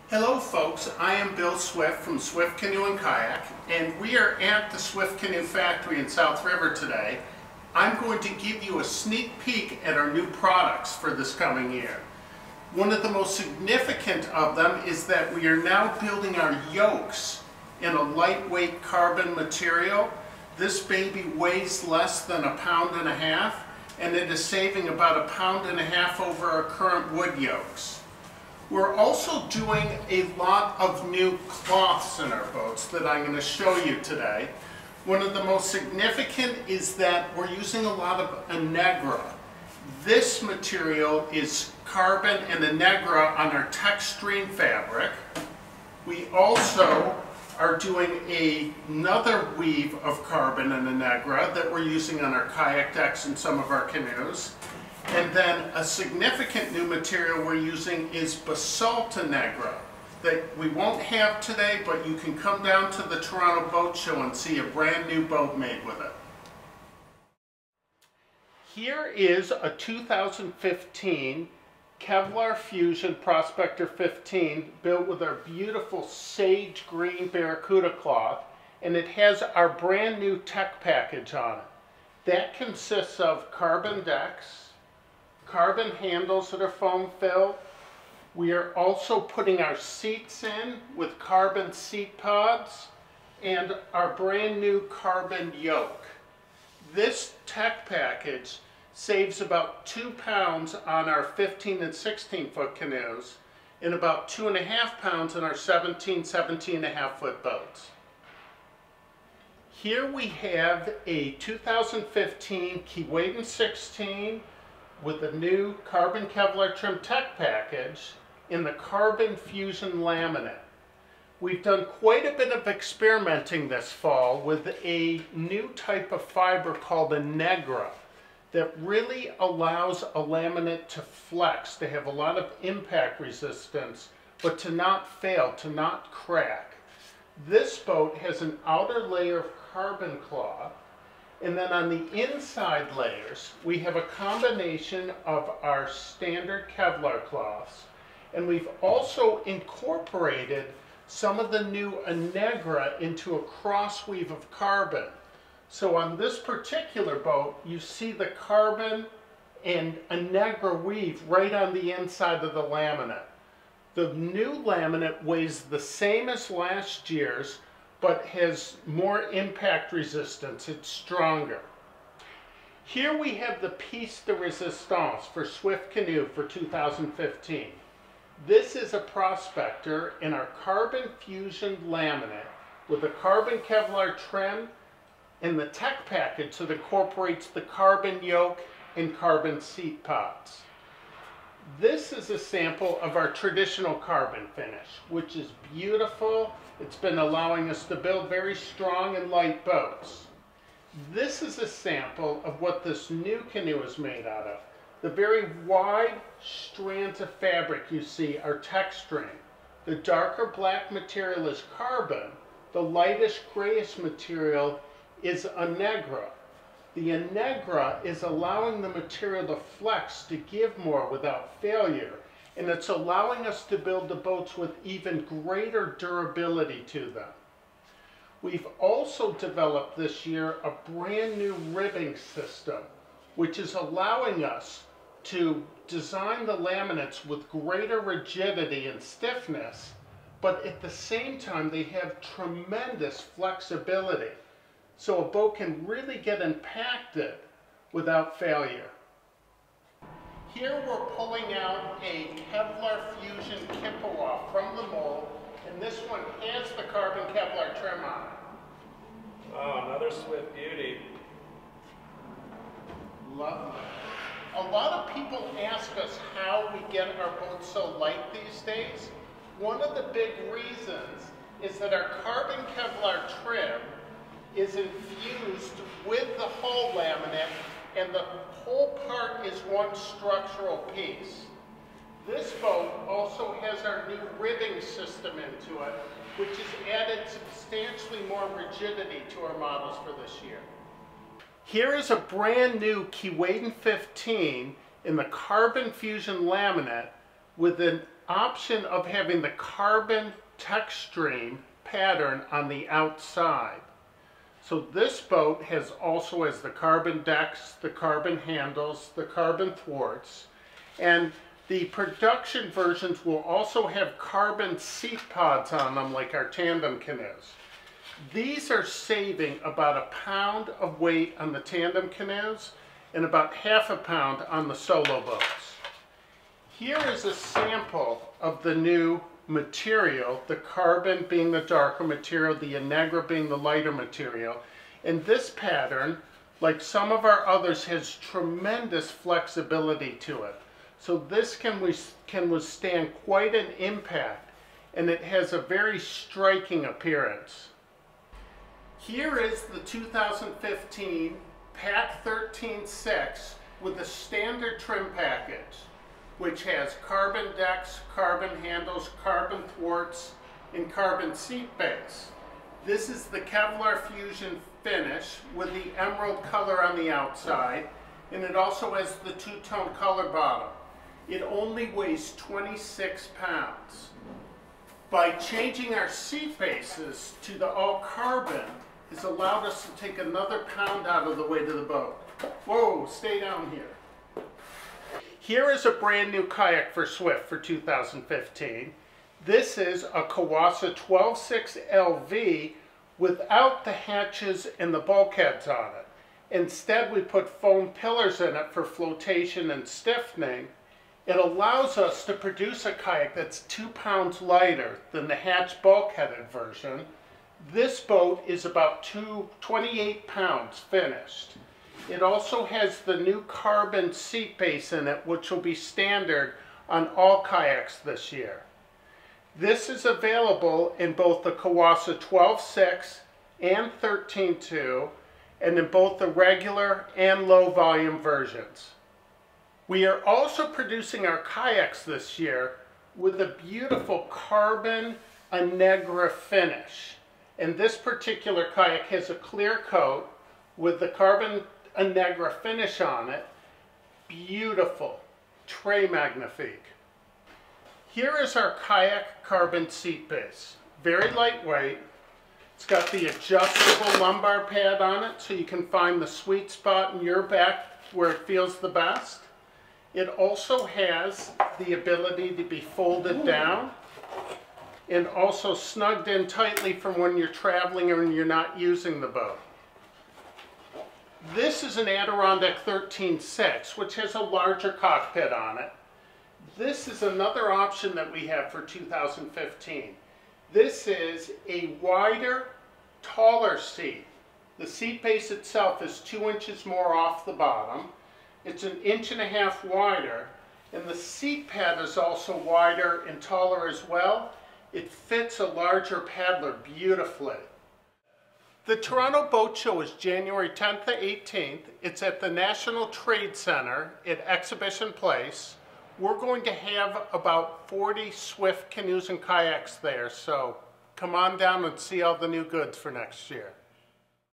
Hello folks, I am Bill Swift from Swift Canoe and Kayak, and we are at the Swift Canoe factory in South River today. I'm going to give you a sneak peek at our new products for this coming year. One of the most significant of them is that we are now building our yokes in a lightweight carbon material. This baby weighs less than 1.5 pounds, and it is saving about 1.5 pounds over our current wood yokes. We're also doing a lot of new cloths in our boats that I'm going to show you today. One of the most significant is that we're using a lot of Anegra. This material is carbon and Anegra on our Textreme fabric. We also are doing another weave of carbon and Anegra that we're using on our kayak decks and some of our canoes. And then a significant new material we're using is basalt Anegra that we won't have today, but you can come down to the Toronto Boat Show and see a brand new boat made with it. Here is a 2015 Kevlar Fusion Prospector 15 built with our beautiful sage green Barracuda cloth, and it has our brand new tech package on it. That consists of carbon decks, carbon handles that are foam filled. We are also putting our seats in with carbon seat pods and our brand new carbon yoke. This tech package saves about 2 pounds on our 15 and 16 foot canoes and about 2.5 pounds on our 17.5 foot boats. Here we have a 2015 Keewatin 16 with the new carbon Kevlar trim tech package in the carbon fusion laminate. We've done quite a bit of experimenting this fall with a new type of fiber called Anegra that really allows a laminate to flex, to have a lot of impact resistance, but to not fail, to not crack. This boat has an outer layer of carbon cloth, and then on the inside layers, we have a combination of our standard Kevlar cloths, and we've also incorporated some of the new Anegra into a cross weave of carbon. So on this particular boat, you see the carbon and Anegra weave right on the inside of the laminate. The new laminate weighs the same as last year's, but has more impact resistance. It's stronger. Here we have the piece de resistance for Swift Canoe for 2015. This is a prospector in our carbon fusion laminate with a carbon Kevlar trim and the tech package that incorporates the carbon yoke and carbon seat pods. This is a sample of our traditional carbon finish, which is beautiful. It's been allowing us to build very strong and light boats. This is a sample of what this new canoe is made out of. The very wide strands of fabric you see are Textreme. The darker black material is carbon. The lightish grayish material is Anegra. The Anegra is allowing the material to flex, to give more without failure, and it's allowing us to build the boats with even greater durability to them. We've also developed this year a brand new ribbing system, which is allowing us to design the laminates with greater rigidity and stiffness, but at the same time they have tremendous flexibility. So a boat can really get impacted without failure. Here we're pulling out a Kevlar Fusion Kippawa from the mold, and this one has the carbon Kevlar trim on it. Oh, another Swift beauty. Love it. A lot of people ask us how we get our boats so light these days. One of the big reasons is that our carbon Kevlar trim is infused with the hull laminate, and the whole part is one structural piece. This boat also has our new ribbing system into it, which has added substantially more rigidity to our models for this year. Here is a brand new Keewatin 15 in the carbon fusion laminate with an option of having the carbon text stream pattern on the outside. So this boat also has the carbon decks, the carbon handles, the carbon thwarts, and the production versions will also have carbon seat pods on them like our tandem canoes. These are saving about a pound of weight on the tandem canoes and about half a pound on the solo boats. Here is a sample of the new material, the carbon being the darker material, the Anegra being the lighter material. And this pattern, like some of our others, has tremendous flexibility to it. So this can withstand quite an impact, and it has a very striking appearance. Here is the 2015 Pack 13.6 with the standard trim package, which has carbon decks, carbon handles, carbon thwarts, and carbon seat base. This is the Kevlar Fusion finish with the emerald color on the outside, and it also has the two-tone color bottom. It only weighs 26 pounds. By changing our seat bases to the all carbon, it's allowed us to take another pound out of the weight of the boat. Whoa, stay down here. Here is a brand new kayak for Swift for 2015. This is a Kawasa 12.6 LV without the hatches and the bulkheads on it. Instead, we put foam pillars in it for flotation and stiffening. It allows us to produce a kayak that's 2 pounds lighter than the hatch bulkheaded version. This boat is about 28 pounds finished. It also has the new carbon seat base in it, which will be standard on all kayaks this year. This is available in both the Kawasa 12.6 and 13.2, and in both the regular and low volume versions. We are also producing our kayaks this year with a beautiful carbon Anegra finish. And this particular kayak has a clear coat with the carbon Anegra finish on it. Beautiful, très magnifique. Here is our kayak carbon seat base. Very lightweight. It's got the adjustable lumbar pad on it so you can find the sweet spot in your back where it feels the best. It also has the ability to be folded down and also snugged in tightly from when you're traveling or when you're not using the boat. This is an Adirondack 13.6, which has a larger cockpit on it. This is another option that we have for 2015. This is a wider, taller seat. The seat base itself is 2 inches more off the bottom. It's 1.5 inches wider, and the seat pad is also wider and taller as well. It fits a larger paddler beautifully. The Toronto Boat Show is January 10th to 18th. It's at the National Trade Center at Exhibition Place. We're going to have about 40 Swift canoes and kayaks there, so come on down and see all the new goods for next year.